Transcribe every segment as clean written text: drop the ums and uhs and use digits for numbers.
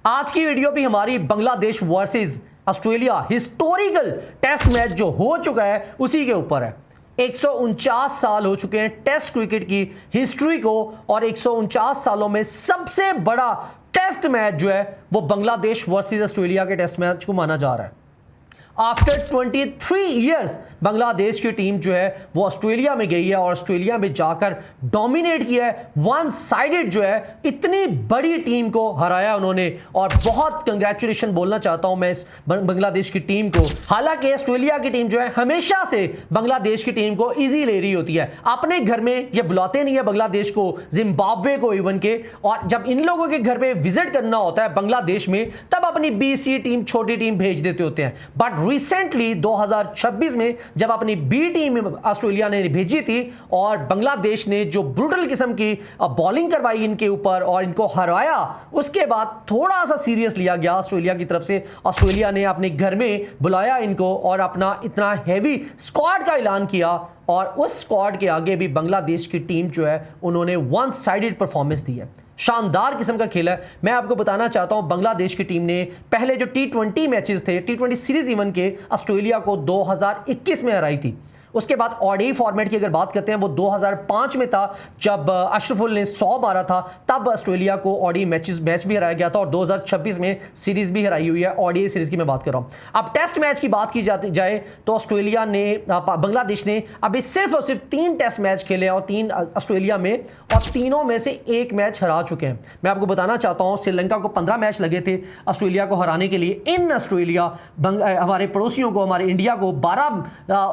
आज की वीडियो भी हमारी Bangladesh versus Australia historical test match जो हो चुका है उसी के ऊपर है। 149 साल हो चुके हैं टेस्ट क्रिकेट की हिस्ट्री को और 149 सालों में सबसे बड़ा टेस्ट मैच जो है वो बांग्लादेश वर्सेस ऑस्ट्रेलिया के टेस्ट मैच को माना जा रहा है। आफ्टर 23 ईयर्स बांग्लादेश की टीम जो है वो ऑस्ट्रेलिया में गई है और ऑस्ट्रेलिया में जाकर डोमिनेट किया है। वन साइडेड जो है इतनी बड़ी टीम को हराया उन्होंने और बहुत कंग्रेचुलेशन बोलना चाहता हूं मैं इस बांग्लादेश की टीम को। हालांकि ऑस्ट्रेलिया की टीम जो है हमेशा से बांग्लादेश की टीम को इजी ले रही होती है। अपने घर में ये बुलाते नहीं है बांग्लादेश को, जिम्बाब्वे को इवन के, और जब इन लोगों के घर पे विजिट करना होता है बांग्लादेश में तब अपनी बीसी टीम छोटी टीम भेज देते होते हैं। बट रिसेंटली 2026 में जब अपनी बी टीम ऑस्ट्रेलिया ने भेजी थी और बांग्लादेश ने जो ब्रूटल किस्म की बॉलिंग करवाई इनके ऊपर और इनको हराया, उसके बाद थोड़ा सा सीरियस लिया गया ऑस्ट्रेलिया की तरफ से। ऑस्ट्रेलिया ने अपने घर में बुलाया इनको और अपना इतना हैवी स्क्वाड का ऐलान किया और उस स्क्वाड के आगे भी बांग्लादेश की टीम जो है उन्होंने वन साइडेड परफॉर्मेंस दी है। शानदार किस्म का खेल है। मैं आपको बताना चाहता हूं बांग्लादेश की टीम ने पहले जो T20 मैचेस थे, T20 सीरीज इवन के, ऑस्ट्रेलिया को 2021 में हराई थी। उसके बाद ओडीआई फॉर्मेट की अगर बात करते हैं वो 2005 में था जब अशरफुल ने 100 मारा था, तब ऑस्ट्रेलिया को ओडीआई मैच भी हराया गया था और 2026 में सीरीज भी हराई हुई है। ओडीआई सीरीज की मैं बात कर रहा हूं। अब टेस्ट मैच की बात की जाए तो ऑस्ट्रेलिया ने बांग्लादेश ने अभी सिर्फ और सिर्फ 3 टेस्ट मैच खेले और 3 ऑस्ट्रेलिया में, और तीनों में से 1 मैच हरा चुके हैं। मैं आपको बताना चाहता हूं श्रीलंका को 15 मैच लगे थे ऑस्ट्रेलिया को हराने के लिए। इन ऑस्ट्रेलिया हमारे पड़ोसियों को, हमारे इंडिया को 12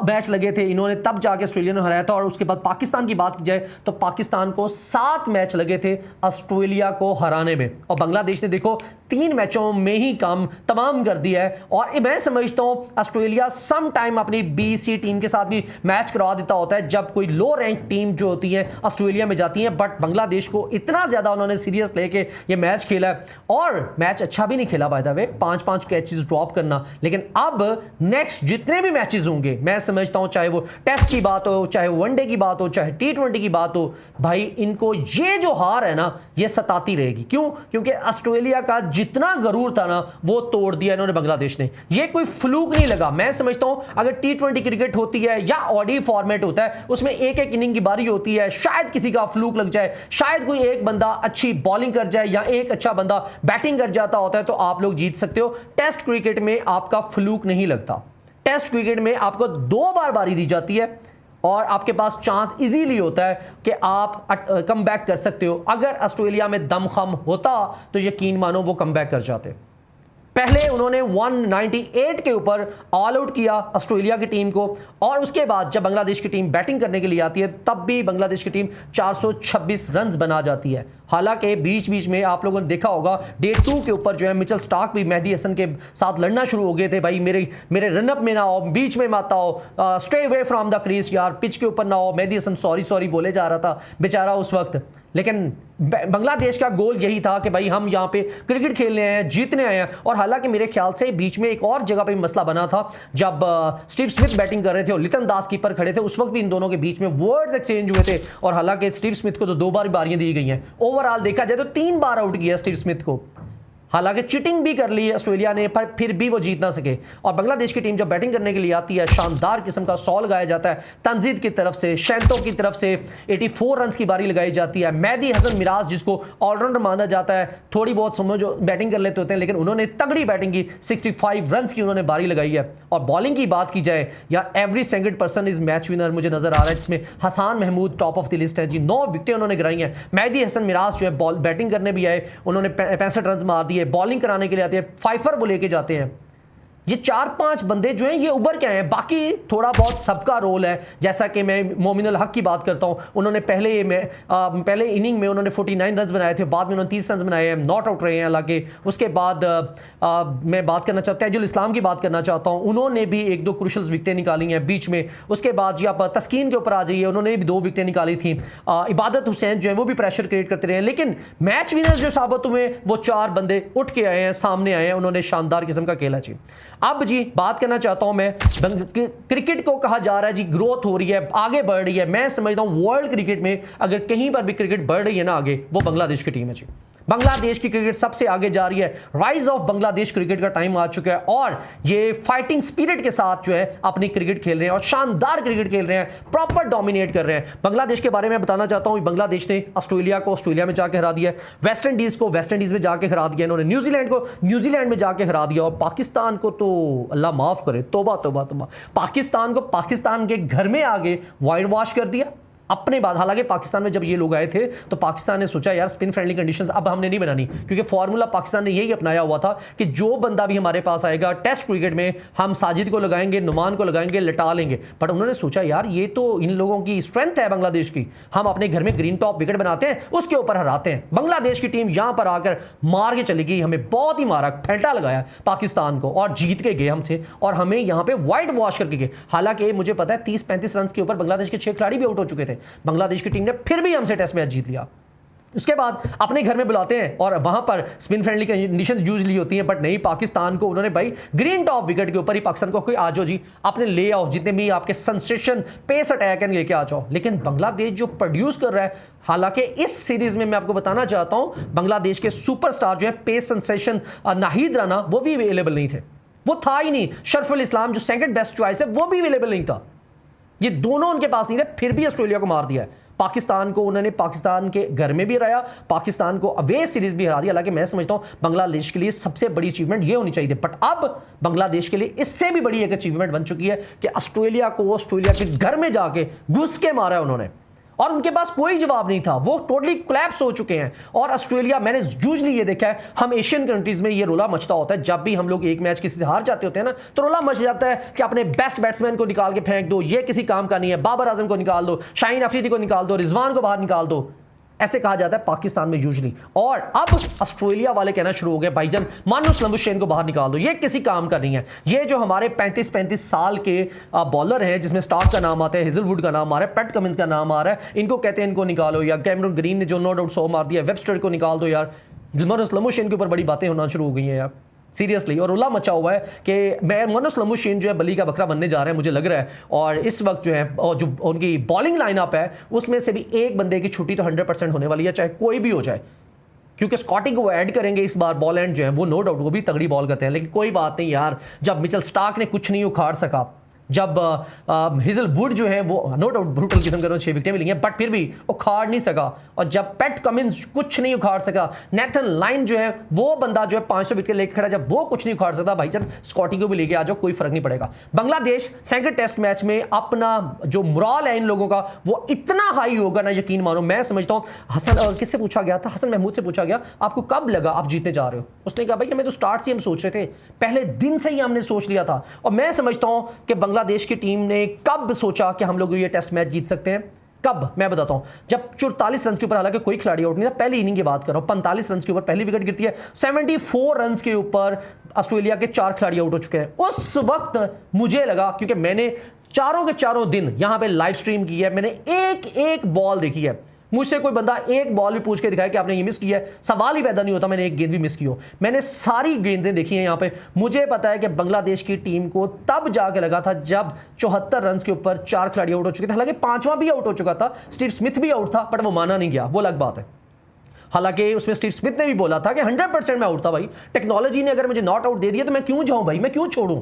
मैच लगे थे, इन्होंने तब जाके ऑस्ट्रेलिया ने हराया था। और उसके बाद पाकिस्तान की बात की जाए तो पाकिस्तान को 7 मैच लगे थे ऑस्ट्रेलिया को हराने में और बांग्लादेश ने देखो 3 मैचों में ही काम तमाम कर दिया है। और मैं समझता हूं ऑस्ट्रेलिया सम टाइम अपनी बीसी टीम के साथ भी मैच करवा देता होता है जब कोई लो रैंक टीम जो होती है ऑस्ट्रेलिया में जाती है। बट बांग्लादेश को इतना ज्यादा उन्होंने सीरियस लेके ये मैच खेला है और मैच अच्छा भी नहीं खेला by the way, 5-5 catches drop करना। लेकिन अब नेक्स्ट जितने भी मैचेस होंगे मैं समझता हूं, चाहे वो टेस्ट की बात हो, चाहे वनडे की बात हो, चाहे T20 की बात हो, भाई इनको ये जो हार है ना ये सताती रहेगी। क्यों? क्योंकि ऑस्ट्रेलिया का जितना गरूर था ना वो तोड़ दिया इन्होंने बांग्लादेश ने। ये कोई फ्लूक नहीं लगा। मैं समझता हूं अगर T20 क्रिकेट होती है या ओडीआई फॉर्मेट होता है उसमें एक इनिंग की बारी होती है, शायद किसी का फ्लूक लग जाए, शायद कोई एक बंदा अच्छी बॉलिंग कर जाए या एक अच्छा बंदा बैटिंग कर जाता होता है तो आप लोग जीत सकते हो। टेस्ट क्रिकेट में आपका फ्लूक नहीं लगता। टेस्ट क्रिकेट में आपको 2 बार बारी दी जाती है और आपके पास चांस इजीली होता है कि आप कम बैक कर सकते हो। अगर ऑस्ट्रेलिया में दमखम होता तो यकीन मानो वो कम बैक कर जाते। पहले उन्होंने 198 के ऊपर ऑल आउट किया ऑस्ट्रेलिया की टीम को और उसके बाद जब बांग्लादेश की टीम बैटिंग करने के लिए आती है तब भी बांग्लादेश की टीम 426 रन बना जाती है। हालांकि बीच बीच में आप लोगों ने देखा होगा डे 2 के ऊपर जो है मिचेल स्टार्क भी मेहदी हसन के साथ लड़ना शुरू हो गए थे। भाई मेरे रनअप में ना आओ, बीच में मत आओ, stay away from the crease यार, पिच के ऊपर ना आओ। मेहदी हसन सॉरी बोले जा रहा था बेचारा उस वक्त। लेकिन बांग्लादेश का गोल यही था कि भाई हम यहाँ पे क्रिकेट खेलने आए हैं, जीतने आए हैं। और हालांकि मेरे ख्याल से बीच में एक और जगह पे मसला बना था जब स्टीव स्मिथ बैटिंग कर रहे थे और लिटन दास कीपर खड़े थे, उस वक्त भी इन दोनों के बीच में वर्ड्स एक्सचेंज हुए थे। और हालांकि स्टीव स्मिथ को तो 2 बार बारियां दी गई हैं। ओवरऑल देखा जाए तो 3 बार आउट किया स्टीव स्मिथ को। हालांकि चीटिंग भी कर ली है ऑस्ट्रेलिया ने पर फिर भी वो जीत ना सके। और बांग्लादेश की टीम जब बैटिंग करने के लिए आती है शानदार किस्म का 100 लगाया जाता है तंजीद की तरफ से, शैंतो की तरफ से 84 रन की बारी लगाई जाती है। मेहदी हसन मिराज जिसको ऑलराउंडर माना जाता है, थोड़ी बहुत समझो बैटिंग कर लेते होते हैं लेकिन उन्होंने तगड़ी बैटिंग की, 65 रन की उन्होंने बारी लगाई है। और बॉलिंग की बात की जाए या every second person is match winner मुझे नजर आ रहा है, जिसमें Hasan Mahmud top of the list है जी। 9 विकेटें उन्होंने गिराई हैं। मेहदी हसन मिराज जो है बैटिंग करने भी आए, उन्होंने 65 रन मार दिए, बॉलिंग कराने के लिए आते हैं, फाइफर वो लेके जाते हैं। ये 4-5 बंदे जो हैं ये उभर के आए हैं। बाकी थोड़ा बहुत सबका रोल है, जैसा कि मैं मोमिन अल हक की बात करता हूं, उन्होंने पहले इनिंग में उन्होंने 49 रन बनाए थे, बाद में उन्होंने 30 रन बनाए हैं, नॉट आउट रहे हैं हालांकि। उसके बाद मैं बात करना चाहता हूं, तैजुल इस्लाम की बात करना चाहता हूं, उन्होंने भी 1-2 क्रूशल विकेटें निकाली हैं बीच में। उसके बाद जी आप तस्कीन के ऊपर आ जाइए, उन्होंने भी 2 विकेटें निकाली थी। इबादत हुसैन जो है वो भी प्रेशर क्रिएट करते रहे, लेकिन मैच विनर जो साबित हुए वो 4 बंदे उठ के आए हैं, सामने आए हैं, उन्होंने शानदार किस्म का खेला जी। अब जी बात करना चाहता हूं मैं, क्रिकेट को कहा जा रहा है जी ग्रोथ हो रही है, आगे बढ़ रही है। मैं समझता हूं वर्ल्ड क्रिकेट में अगर कहीं पर भी क्रिकेट बढ़ रही है ना आगे, वो बांग्लादेश की टीम है जी। बांग्लादेश की क्रिकेट सबसे आगे जा रही है, राइज ऑफ बांग्लादेश क्रिकेट का टाइम आ चुका है और ये फाइटिंग स्पिरिट के साथ जो है अपनी क्रिकेट खेल रहे हैं और शानदार क्रिकेट खेल रहे हैं, प्रॉपर डोमिनेट कर रहे हैं। बांग्लादेश के बारे में बताना चाहता हूं, बांग्लादेश ने ऑस्ट्रेलिया को ऑस्ट्रेलिया में जाकर हरा दिया, वेस्ट इंडीज को वेस्ट इंडीज में जाकर हरा दिया, इन्होंने न्यूजीलैंड को न्यूजीलैंड में जाकर हरा दिया और पाकिस्तान को तो अल्लाह माफ करे, तौबा तौबा तौबा, पाकिस्तान को पाकिस्तान के घर में आगे वाइट वॉश कर दिया अपने बाद। हालांकि पाकिस्तान में जब ये लोग आए थे तो पाकिस्तान ने सोचा यार स्पिन फ्रेंडली कंडीशंस अब हमने नहीं बनानी, क्योंकि फॉर्मूला पाकिस्तान ने यही अपनाया हुआ था कि जो बंदा भी हमारे पास आएगा टेस्ट क्रिकेट में हम साजिद को लगाएंगे, नुमान को लगाएंगे, लटा लेंगे। बट उन्होंने सोचा यार ये तो इन लोगों की स्ट्रेंथ है बांग्लादेश की, हम अपने घर में ग्रीन टॉप विकेट बनाते हैं, उसके ऊपर हराते हैं। बांग्लादेश की टीम यहां पर आकर मार के चली गई, हमें बहुत ही मारा, फेंटा लगाया पाकिस्तान को और जीत के गए हमसे, और हमें यहां पे व्हाइट वॉश करके गए। हालांकि मुझे पता है 30-35 रन के ऊपर बांग्लादेश के 6 खिलाड़ी भी आउट हो चुके थे, बांग्लादेश की टीम ने फिर भी हमसे टेस्ट मैच जीत लिया। उसके बाद अपने घर में बुलाते हैं और वहां पर स्पिन फ्रेंडली कंडीशंस यूजुअली होती हैं, बट नहीं, पाकिस्तान को उन्होंने भाई ग्रीन टॉप विकेट के ऊपर ही पाकिस्तान को कोई आ जाओ जी, आपने ले आओ जितने भी आपके सेंसेशन पेस अटैक हैं लेके आ जाओ। लेकिन बांग्लादेश जो प्रोड्यूस कर रहा है, हालांकि इस सीरीज में मैं आपको बताना चाहता हूं बांग्लादेश के सुपरस्टार जो है पेस सेंसेशन नाहिद राना, वो भी अवेलेबल नहीं थे, वो था ही नहीं। शरफुल इस्लाम जो सेकंड बेस्ट चॉइस है वो भी अवेलेबल नहीं था, ये दोनों उनके पास नहीं थे, फिर भी ऑस्ट्रेलिया को मार दिया है। पाकिस्तान को उन्होंने पाकिस्तान के घर में भी हराया, पाकिस्तान को अवे सीरीज भी हरा दिया। हालांकि मैं समझता हूं बांग्लादेश के लिए सबसे बड़ी अचीवमेंट ये होनी चाहिए, बट अब बांग्लादेश के लिए इससे भी बड़ी एक अचीवमेंट बन चुकी है कि ऑस्ट्रेलिया को ऑस्ट्रेलिया के घर में जाके घुस के मारा है उन्होंने, और उनके पास कोई जवाब नहीं था, वो टोटली कोलैप्स हो चुके हैं। और ऑस्ट्रेलिया, मैंने यूजुअली ये देखा है, हम एशियन कंट्रीज में ये रोला मचता होता है, जब भी हम लोग एक मैच किसी से हार जाते होते हैं ना, तो रोला मच जाता है कि अपने बेस्ट बैट्समैन को निकाल के फेंक दो, ये किसी काम का नहीं है, बाबर आजम को निकाल दो, शाहीन अफरीदी को निकाल दो, रिजवान को बाहर निकाल दो, ऐसे कहा जाता है पाकिस्तान में यूजुअली। और अब ऑस्ट्रेलिया वाले कहना शुरू हो गए भाईजान मानुस लंबुशेन को बाहर निकाल दो, ये किसी काम का नहीं है। ये जो हमारे 35-35 साल के बॉलर हैं, जिसमें स्टार्क का नाम आता है, हेजलवुड का नाम आ रहा है, पैट कमिंस का नाम आ रहा है, इनको कहते हैं इनको निकालो। या कैमरून ग्रीन ने जो नो डाउट 100 मार दिया, वेबस्टर को निकाल दो यार। मानुस लंबुशेन के ऊपर बड़ी बातें होना शुरू हो गई हैं यार, सीरियसली। और उल्ला मचा हुआ है कि मैं मानुस लंबुशेन जो है बली का बकरा बनने जा रहे हैं, मुझे लग रहा है। और इस वक्त जो है और जो उनकी बॉलिंग लाइनअप है उसमें से भी एक बंदे की छुट्टी तो 100% होने वाली है, चाहे कोई भी हो जाए, क्योंकि स्कॉटिंग को ऐड करेंगे इस बार। बॉल एंड जो है वो नो डाउट वो भी तगड़ी बॉल करते हैं, लेकिन कोई बात नहीं यार, जब मिचेल स्टार्क ने कुछ नहीं उखाड़ सका, जब हेजलवुड जो है वो नो डाउट ब्रूटल किस्म का 6 विकेटें मिली हैं, बट फिर भी उखाड़ नहीं सका, और जब पैट कमिंस कुछ नहीं उखाड़ सका, नेथन लाइन जो है वो बंदा जो है 500 विकेट लेकर खड़ा, जब वो कुछ नहीं उखाड़ सकता, भाईजान स्कॉटी को भी लेके आ जाओ, कोई फर्क नहीं पड़ेगा। बांग्लादेश सेकंड टेस्ट मैच में अपना जो मोरल है इन लोगों का वो इतना हाई होगा ना, यकीन मानो। मैं समझता हूँ हसन, किससे पूछा गया था, हसन महमूद से पूछा गया आपको कब लगा आप जीतने जा रहे हो, उसने कहा भाई हमें तो स्टार्ट से हम सोच रहे थे, पहले दिन से ही हमने सोच लिया था। और मैं समझता हूं कि बांग्लादेश की टीम ने कब सोचा कि हम लोग ये टेस्ट मैच जीत सकते हैं, कब मैं बताता हूं, जब 44 रन के ऊपर, हालांकि कोई खिलाड़ी आउट नहीं था, पहली इनिंग की बात कर रहा हूं, 45 रन के ऊपर पहली विकेट गिरती है, 74 रन के ऊपर ऑस्ट्रेलिया के 4 खिलाड़ी आउट हो चुके हैं। उस वक्त मुझे लगा, क्योंकि मैंने चारों के चारों दिन यहां पे लाइव स्ट्रीम की है, मैंने एक एक बॉल देखी है, मुझसे कोई बंदा एक बॉल भी पूछ के दिखाया कि आपने ये मिस किया है, सवाल ही पैदा नहीं होता मैंने एक गेंद भी मिस की हो। मैंने सारी गेंदें देखी हैं यहाँ पे। मुझे पता है कि बांग्लादेश की टीम को तब जाके लगा था जब 74 रन के ऊपर 4 खिलाड़ी आउट हो चुके थे, हालांकि 5वां भी आउट हो चुका था, स्टीव स्मिथ भी आउट था, बट वो माना नहीं गया, वो अलग बात है। हालांकि उसमें स्टीव स्मिथ ने भी बोला था कि 100% मैं आउट था भाई, टेक्नोलॉजी ने अगर मुझे नॉट आउट दे दिया तो मैं क्यों जाऊं भाई, मैं क्यों छोड़ूं,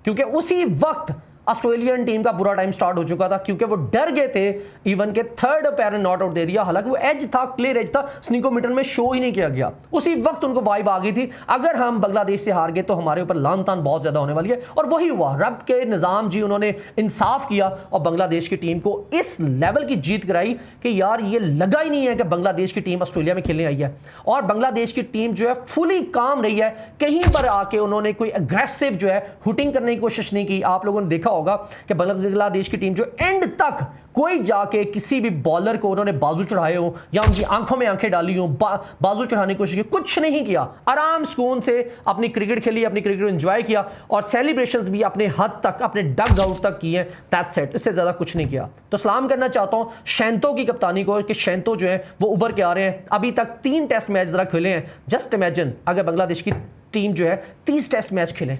क्योंकि उसी वक्त ऑस्ट्रेलियन टीम का बुरा टाइम स्टार्ट हो चुका था, क्योंकि वो डर गए थे, इवन के थर्ड पैर ने नॉट आउट दे दिया। हालांकि वो एज था, क्लियर एज था, स्निकोमीटर में शो ही नहीं किया गया, उसी वक्त उनको वाइब आ गई थी अगर हम बांग्लादेश से हार गए तो हमारे ऊपर लान तान बहुत ज्यादा होने वाली है। और वही हुआ, रब के निजाम जी उन्होंने इंसाफ किया और बांग्लादेश की टीम को इस लेवल की जीत कराई कि यार ये लगा ही नहीं है कि बांग्लादेश की टीम ऑस्ट्रेलिया में खेलने आई है। और बांग्लादेश की टीम जो है फुली काम रही है, कहीं पर आके उन्होंने कोई अग्रेसिव जो है हुटिंग करने की कोशिश नहीं की। आप लोगों ने देखा होगा कि बांग्लादेश की टीम जो एंड तक कोई जाके किसी भी बॉलर को उन्होंने बाजू चढ़ाए हो या उनकी आंखों में आंखें डाली हो, बाजू चढ़ाने की कोशिश की, कुछ नहीं किया, आराम सुकून से अपनी क्रिकेट खेली, अपनी क्रिकेट एंजॉय किया और सेलिब्रेशंस भी अपने हद तक, अपने डग आउट तक किए। दैट्स इट, इससे ज्यादा कुछ नहीं किया। तो सलाम करना चाहता हूं शैंतो की कप्तानी को कि शैंतो जो है वो उभर के आ रहे हैं। अभी तक 3 टेस्ट मैच जरा खेले हैं। जस्ट इमेजिन अगर बांग्लादेश की टीम जो है 30 टेस्ट मैच खेले,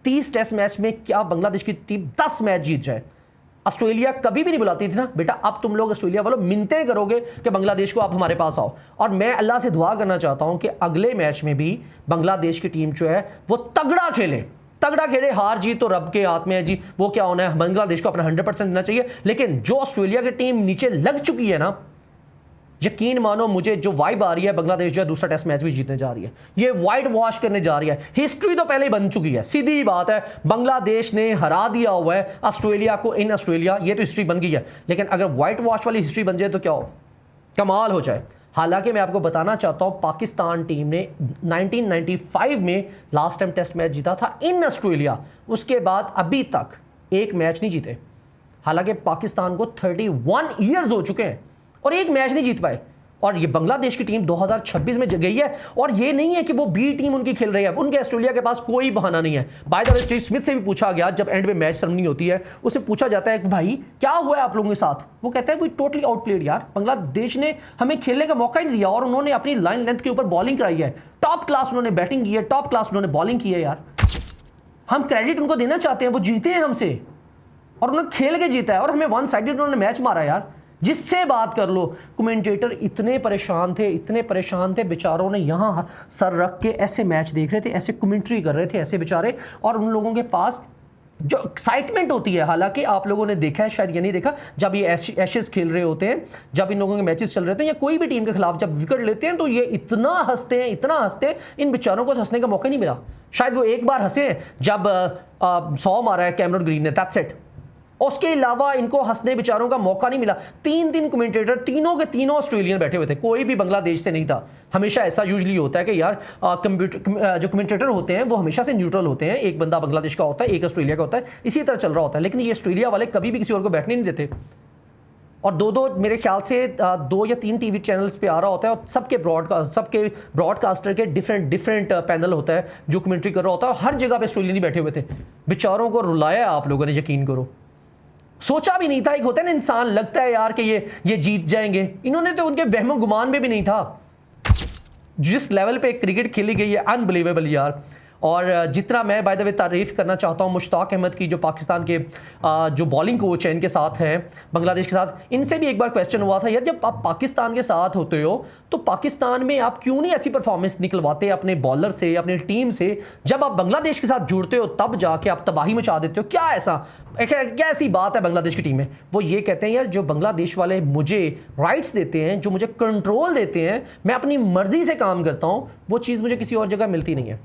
30 टेस्ट मैच में क्या बांग्लादेश की टीम 10 मैच जीत जाए, ऑस्ट्रेलिया कभी भी नहीं बुलाती थी ना बेटा, अब तुम लोग ऑस्ट्रेलिया वालों मिन्नतें करोगे कि बांग्लादेश को आप हमारे पास आओ। और मैं अल्लाह से दुआ करना चाहता हूं कि अगले मैच में भी बांग्लादेश की टीम जो है वो तगड़ा खेले, तगड़ा खेले। हार जीत तो रब के हाथ में है जी, वो क्या होना है, बांग्लादेश को अपना 100% देना चाहिए। लेकिन जो ऑस्ट्रेलिया की टीम नीचे लग चुकी है ना, यकीन मानो मुझे जो वाइब आ रही है, बांग्लादेश जो है दूसरा टेस्ट मैच भी जीतने जा रही है, ये वाइट वॉश करने जा रही है। हिस्ट्री तो पहले ही बन चुकी है, सीधी बात है। बांग्लादेश ने हरा दिया हुआ है ऑस्ट्रेलिया को इन ऑस्ट्रेलिया, ये तो हिस्ट्री बन गई है। लेकिन अगर वाइट वॉश वाली हिस्ट्री बन जाए तो क्या हो, कमाल हो जाए। हालांकि मैं आपको बताना चाहता हूं, पाकिस्तान टीम ने 1995 में लास्ट टाइम टेस्ट मैच जीता था इन ऑस्ट्रेलिया, उसके बाद अभी तक एक मैच नहीं जीते। हालांकि पाकिस्तान को 31 ईयर्स हो चुके हैं और एक मैच नहीं जीत पाए। और ये बांग्लादेश की टीम 2026 में गई है, और ये नहीं है कि वो बी टीम उनकी खेल रही है, उनके ऑस्ट्रेलिया के पास कोई बहाना नहीं है। By the way Steve Smith से भी पूछा गया, जब एंड में मैच सेरेमनी होती है, उसे पूछा जाता है कि भाई क्या हुआ है आप लोगों के साथ, वो कहता है वी टोटली आउटप्लेड यार, बांग्लादेश ने हमें खेलने का मौका ही नहीं दिया और उन्होंने अपनी लाइन लेंथ के ऊपर बॉलिंग कराई है, टॉप क्लास उन्होंने बैटिंग की है, टॉप क्लास उन्होंने बॉलिंग की है। यार हम क्रेडिट उनको देना चाहते हैं, वो जीते हैं हमसे और उन्होंने खेल के जीता है, और हमें वन साइडेड उन्होंने मैच मारा यार। जिससे बात कर लो, कमेंटेटर इतने परेशान थे बेचारों ने यहाँ सर रख के ऐसे मैच देख रहे थे, ऐसे कमेंट्री कर रहे थे ऐसे बेचारे, और उन लोगों के पास जो एक्साइटमेंट होती है। हालांकि आप लोगों ने देखा है, शायद ये नहीं देखा, जब ये एशेज खेल रहे होते हैं, जब इन लोगों के मैचेस चल रहे होते हैं या कोई भी टीम के खिलाफ जब विकेट लेते हैं, तो ये इतना हंसते हैं, इन बेचारों को तो हंसने का मौका नहीं मिला। शायद वो एक बार हंसे जब 100 मारा है कैमरन ग्रीन ने, दैट्स इट। उसके अलावा इनको हंसने बेचारों का मौका नहीं मिला। तीन कमेंटेटर, तीनों के तीनों ऑस्ट्रेलियन बैठे हुए थे, कोई भी बांग्लादेश से नहीं था। हमेशा ऐसा यूजुअली होता है कि यार जो कमेंटेटर होते हैं वो हमेशा से न्यूट्रल होते हैं, एक बंदा बांग्लादेश का होता है, एक ऑस्ट्रेलिया का होता है, इसी तरह चल रहा होता है। लेकिन ये ऑस्ट्रेलिया वाले कभी भी किसी और को बैठने नहीं देते, और दो मेरे ख्याल से 2 या 3 टीवी चैनल्स पे आ रहा होता है, और सबके ब्रॉडकास्टर के डिफरेंट पैनल होता है जो कमेंट्री कर रहा होता है, और हर जगह पे ऑस्ट्रेलियन ही बैठे हुए थे। बेचारों को रुलाया आप लोगों ने, यकीन करो। सोचा भी नहीं था, एक होता है ना इंसान, लगता है यार कि ये जीत जाएंगे, इन्होंने तो उनके वहमो गुमान में भी नहीं था। जिस लेवल पे क्रिकेट खेली गई है, अनबिलीवेबल यार। और जितना मैं बाय द वे तारीफ करना चाहता हूँ मुश्ताक अहमद की, जो पाकिस्तान के जो बॉलिंग कोच हैं इनके साथ हैं, बांग्लादेश के साथ, इनसे भी एक बार क्वेश्चन हुआ था, यार जब आप पाकिस्तान के साथ होते हो तो पाकिस्तान में आप क्यों नहीं ऐसी परफॉर्मेंस निकलवाते अपने बॉलर से, अपनी टीम से, जब आप बांग्लादेश के साथ जुड़ते हो तब जाके आप तबाही मचा देते हो, क्या ऐसी बात है बांग्लादेश की टीम में। वो ये कहते हैं, यार जो बांग्लादेश वाले मुझे राइट्स देते हैं, जो मुझे कंट्रोल देते हैं, मैं अपनी मर्जी से काम करता हूँ, वो चीज़ मुझे किसी और जगह मिलती नहीं है।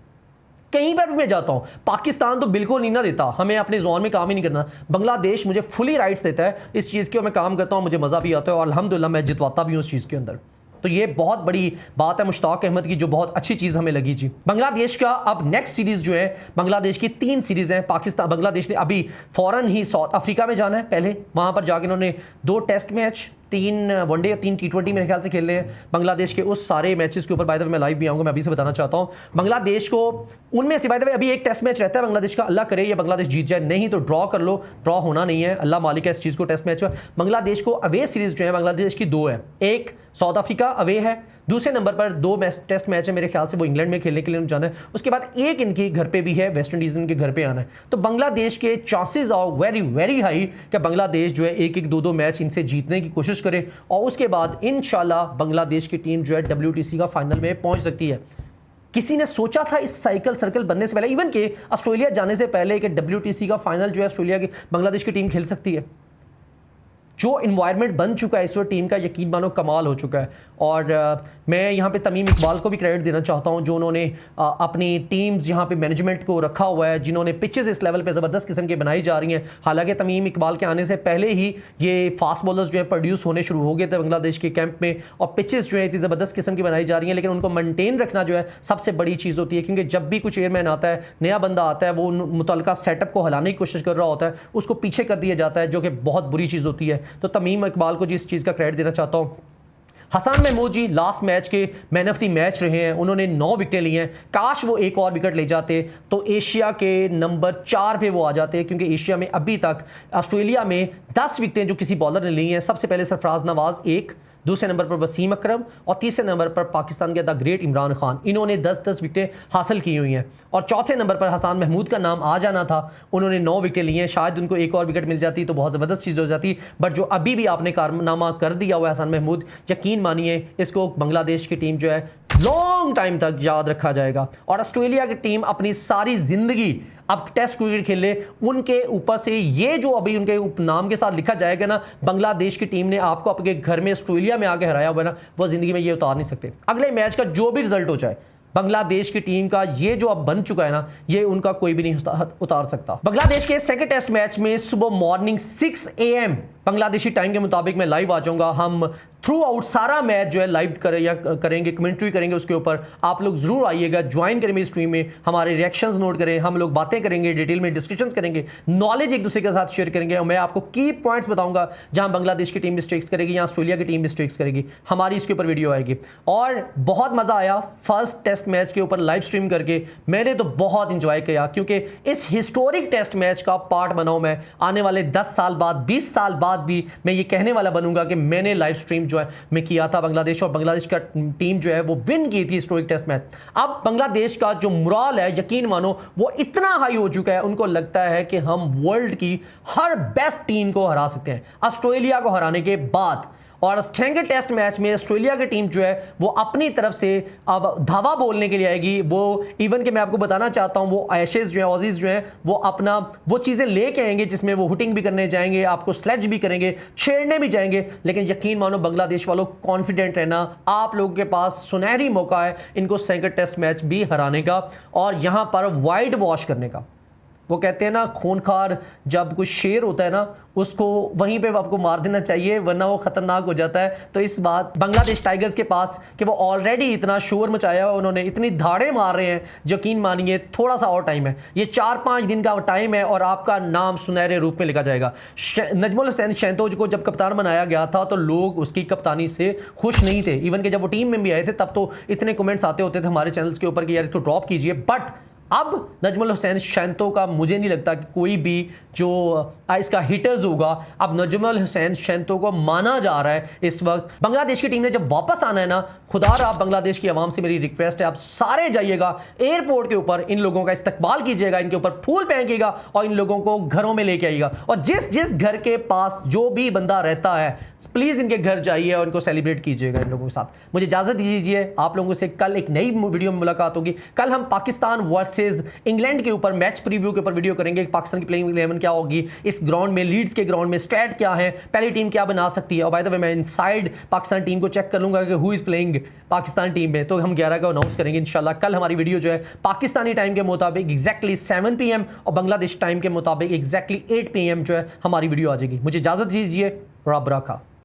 कहीं पर भी मैं जाता हूं, पाकिस्तान तो बिल्कुल नहीं ना देता, हमें अपने जोन में काम ही नहीं करना। बांग्लादेश मुझे फुली राइट्स देता है इस चीज़ के, और मैं काम करता हूं, मुझे मज़ा भी आता है, और अल्हम्दुलिल्लाह मैं जितवाता भी हूं उस चीज़ के अंदर। तो ये बहुत बड़ी बात है मुश्ताक अहमद की, जो बहुत अच्छी चीज़ हमें लगी जी। बांग्लादेश का अब नेक्स्ट सीरीज़ जो है, बांग्लादेश की 3 सीरीज़ हैं। बांग्लादेश ने अभी फ़ौरन ही साउथ अफ्रीका में जाना है, पहले वहाँ पर जाकर इन्होंने 2 टेस्ट मैच, 3 वनडे और 3 T20 मेरे ख्याल से खेल रहे हैं। बांग्लादेश के उस सारे मैचेस के ऊपर बाय द वे मैं लाइव भी आऊँगा, मैं अभी से बताना चाहता हूँ। बांग्लादेश को उनमें से बाय द वे अभी एक टेस्ट मैच रहता है बांग्लादेश का, अल्लाह करे ये बांग्लादेश जीत जाए, नहीं तो ड्रॉ कर लो, ड्रॉ होना नहीं है, अल्लाह मालिक है इस चीज़ को। टेस्ट मैच में बांग्लादेश को अवे सीरीज़ जो है बांग्लादेश की 2 है, एक साउथ अफ्रीका अवे है, दूसरे नंबर पर 2 टेस्ट मैच है मेरे ख्याल से, वो इंग्लैंड में खेलने के लिए जाना है, उसके बाद एक इनकी घर पे भी है, वेस्ट इंडीज़ इनके घर पे आना है। तो बांग्लादेश के chances are very very high कि बांग्लादेश जो है 1-1, 2-2 मैच इनसे जीतने की कोशिश करे, और उसके बाद इंशाल्लाह बांग्लादेश की टीम जो है WTC का फाइनल में पहुंच सकती है। किसी ने सोचा था इस सर्कल बनने से पहले, इवन के ऑस्ट्रेलिया जाने से पहले, कि WTC का फाइनल जो है ऑस्ट्रेलिया की बांग्लादेश की टीम खेल सकती है? जो इन्वायरमेंट बन चुका है इस वक्त टीम का, यकीन मानो कमाल हो चुका है। और मैं यहाँ पे तमीम इकबाल को भी क्रेडिट देना चाहता हूँ, जो उन्होंने अपनी टीम्स यहाँ पे मैनेजमेंट को रखा हुआ है, जिन्होंने पिचेस इस लेवल पे ज़बरदस्त किस्म के बनाई जा रही हैं। हालांकि तमीम इकबाल के आने से पहले ही ये फास्ट बॉलर्स जो है प्रोड्यूस होने शुरू हो गए थे बांग्लादेश के कैंप में, और पिचेस जो है इतनी ज़बरदस्त किस्म की बनाई जा रही हैं, लेकिन उनको मेनटेन रखना जो है सबसे बड़ी चीज़ होती है, क्योंकि जब भी कुछ एयरमैन आता है, नया बंदा आता है, वो मुतल्लिका सेटअप को हिलाने की कोशिश कर रहा होता है, उसको पीछे कर दिया जाता है, जो कि बहुत बुरी चीज़ होती है। तो तमीम इकबाल को जिस चीज़ का क्रेडिट देना चाहता हूँ। हसन महमूद जी लास्ट मैच के मैन ऑफ द मैच रहे हैं, उन्होंने 9 विकेटें ली हैं। काश वो एक और विकेट ले जाते तो एशिया के नंबर 4 पे वो आ जाते, क्योंकि एशिया में अभी तक ऑस्ट्रेलिया में 10 विकेटें जो किसी बॉलर ने ली हैं, सबसे पहले सरफराज नवाज 1, दूसरे नंबर पर वसीम अकरम और तीसरे नंबर पर पाकिस्तान के द ग्रेट इमरान खान। इन्होंने 10-10 विकेटें हासिल की हुई हैं। और चौथे नंबर पर हसन महमूद का नाम आ जाना था, उन्होंने 9 विकेट लिए हैं। शायद उनको एक और विकेट मिल जाती तो बहुत ज़बरदस्त चीज़ हो जाती, बट जो अभी भी आपने कारनामा कर दिया हुआ है हसन महमूद, यकीन मानिए इसको बांग्लादेश की टीम जो है लॉन्ग टाइम तक याद रखा जाएगा। और ऑस्ट्रेलिया की टीम अपनी सारी जिंदगी अब टेस्ट क्रिकेट खेले, उनके ऊपर से ये जो अभी उनके उपनाम के साथ लिखा जाएगा ना, बांग्लादेश की टीम ने आपको आपके घर में ऑस्ट्रेलिया में आके हराया हुआ ना, वो जिंदगी में ये उतार नहीं सकते। अगले मैच का जो भी रिजल्ट हो जाए, बांग्लादेश की टीम का ये जो अब बन चुका है ना, ये उनका कोई भी नहीं उतार सकता। बांग्लादेश के सेकंड टेस्ट मैच में सुबह मॉर्निंग 6 AM बांग्लादेशी टाइम के मुताबिक मैं लाइव आ जाऊंगा। हम थ्रू आउट सारा मैच जो है लाइव करेंगे, कमेंट्री करेंगे उसके ऊपर। आप लोग जरूर आइएगा, ज्वाइन करें मेरी स्ट्रीम में, हमारे रिएक्शंस नोट करें, हम लोग बातें करेंगे, डिटेल में डिस्कशंस करेंगे, नॉलेज एक दूसरे के साथ शेयर करेंगे। और मैं आपको की पॉइंट्स बताऊंगा जहां बांग्लादेश की टीम मिस्टेक्स करेगी या ऑस्ट्रेलिया की टीम मिस्टेक्स करेगी, हमारी इसके ऊपर वीडियो आएगी। और बहुत मजा आया फर्स्ट टेस्ट मैच के ऊपर लाइव स्ट्रीम करके, मैंने तो बहुत इंजॉय किया, क्योंकि इस हिस्टोरिक टेस्ट मैच का पार्ट बनाऊं मैं। आने वाले 10 साल बाद, 20 साल बाद भी मैं ये कहने वाला बनूंगा कि मैंने लाइव स्ट्रीम जो है मैं किया था बांग्लादेश, और बांग्लादेश का टीम जो है वो विन की थी हिस्टोरिक टेस्ट मैच। अब बांग्लादेश का जो मोरल है, यकीन मानो वो इतना हाई हो चुका है, उनको लगता है कि हम वर्ल्ड की हर बेस्ट टीम को हरा सकते हैं ऑस्ट्रेलिया को हराने के बाद। और सेकंड टेस्ट मैच में ऑस्ट्रेलिया की टीम जो है वो अपनी तरफ से अब धावा बोलने के लिए आएगी। वो इवन के मैं आपको बताना चाहता हूं, वो एशेज जो है, ऑजीज जो है, वो अपना वो चीज़ें लेके आएंगे जिसमें वो हुटिंग भी करने जाएंगे, आपको स्लेज भी करेंगे, छेड़ने भी जाएंगे। लेकिन यकीन मानो बांग्लादेश वालों, कॉन्फिडेंट रहना, आप लोगों के पास सुनहरी मौका है इनको सेकंड टेस्ट मैच भी हराने का और यहां पर वाइट वॉश करने का। वो कहते हैं ना, खूनखार जब कुछ शेर होता है ना, उसको वहीं पे आपको मार देना चाहिए, वरना वो खतरनाक हो जाता है। तो इस बात बांग्लादेश टाइगर्स के पास कि वो ऑलरेडी इतना शोर मचाया हुआ, उन्होंने इतनी धाड़े मार रहे हैं, यकीन मानिए थोड़ा सा और टाइम है, ये 4-5 दिन का टाइम है और आपका नाम सुनहरे रूप में लिखा जाएगा। नजमुल हुसैन शैंतोज को जब कप्तान बनाया गया था तो लोग उसकी कप्तानी से खुश नहीं थे। इवन के जब वो टीम में भी आए थे तब तो इतने कमेंट्स आते होते थे हमारे चैनल्स के ऊपर कि यार इसको ड्रॉप कीजिए। बट अब नजमुल हुसैन शैंतो का मुझे नहीं लगता कि कोई भी जो इसका हिटर्स होगा, अब नजमुल हुसैन शैंतो को माना जा रहा है इस वक्त। बांग्लादेश की टीम ने जब वापस आना है ना, खुदार आप बांग्लादेश की आवाम से मेरी रिक्वेस्ट है, आप सारे जाइएगा एयरपोर्ट के ऊपर, इन लोगों का इस्तकबाल कीजिएगा, इनके ऊपर फूल फेंकिएगा और इन लोगों को घरों में लेके आइएगा। और जिस जिस घर के पास जो भी बंदा रहता है, प्लीज़ इनके घर जाइए और इनको सेलिब्रेट कीजिएगा इन लोगों के साथ। मुझे इजाज़त दीजिए, आप लोगों से कल एक नई वीडियो में मुलाकात होगी। कल हम पाकिस्तान वर्सेस इंग्लैंड के ऊपर मैच प्रीव्यू के ऊपर वीडियो करेंगे। पाकिस्तान की प्लेइंग 11 क्या होगी इस ग्राउंड में, लीड्स के ग्राउंड में स्ट्रैट क्या है, पहली टीम क्या बना सकती है। और बाय द वे मैं इनसाइड पाकिस्तान टीम को चेक कर लूंगा कि who is playing Pakistan team में, तो हम 11 को अनाउंस करेंगे इंशाल्लाह। कल हमारी वीडियो जो है पाकिस्तानी टाइम के मुताबिक एग्जैक्टली 7 PM और बांग्लादेश टाइम के मुताबिक एग्जैक्टली 8 PM जो है हमारी वीडियो आ जाएगी। मुझे इजाज़त दीजिए, रब रखा।